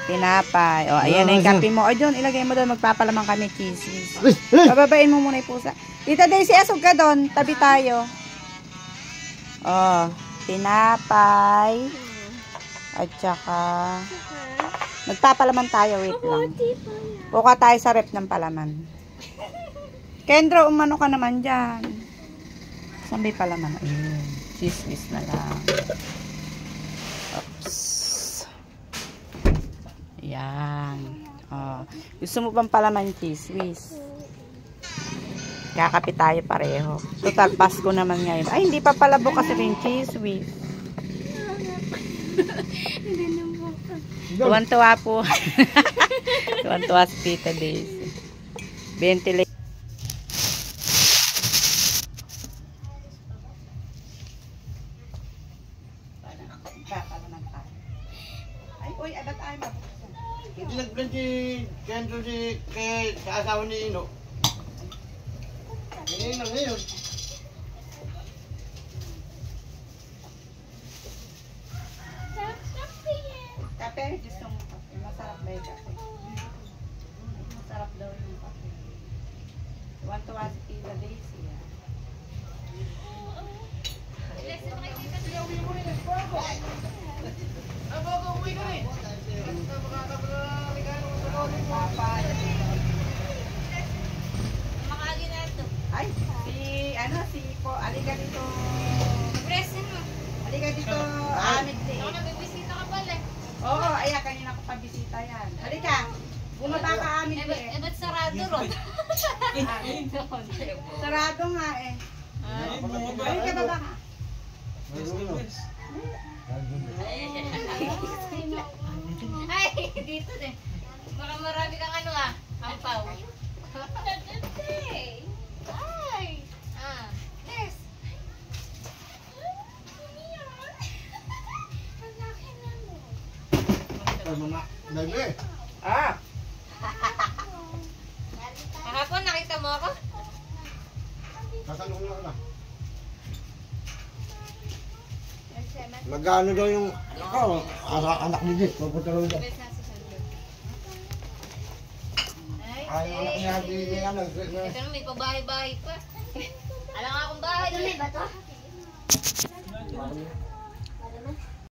tinapay. O, ayan na yung kape mo. O, doon, ilagay mo doon. Magpapalamang kami cheese. Pababain mo muna yung pusa. Tita Daisy, asog ka doon. Tabi tayo. O, tinapay. At saka, magpapalaman tayo. Wait lang. Buka tayo sa rep ng palaman. Kendro, umano ka naman dyan. Sambay palaman. Ayun. Cheese na lang. Oops. Yan. Oh. Gusto mo bang palaman cheese whiz? Kakapit tayo pareho. Total Pasko naman ngayon. Ay, hindi pa pala bukas rin cheese whiz. Tuwan-tuwa po. Tuwan-tuwa si Tita Daisy. Ventilate. Ay, uy, abat ay mabuksan. Hindi nag-blend si Kendro sa asawa ni Ino. Ganyan lang ngayon. Kape, gusto mo kape. Masarap ba yung kape? Masarap daw yung kape. Tuwan-tuwa si Tita Daisy. Ay, si po, alika dito. Alika dito, Amit din. Nagbibisita ka pala. Oo, ayan, kanina ko pabisita yan. Alika, bumaba ka Amit din. Ba't sarado ron? Sarado nga eh. Alika, baba ka. Ay, dito din. Baka marami kang ano ampaw. Ay! Yes! Ay, mga nagbe. Kahapon, nakita mo ako? Kasalong lang na. Magkano daw yung anak ni Jess? Pupunta daw dyan. Ay, anak niya di ano. Ito na, may pabahay-bahay pa. Alam nga akong bahay. Ito may bato.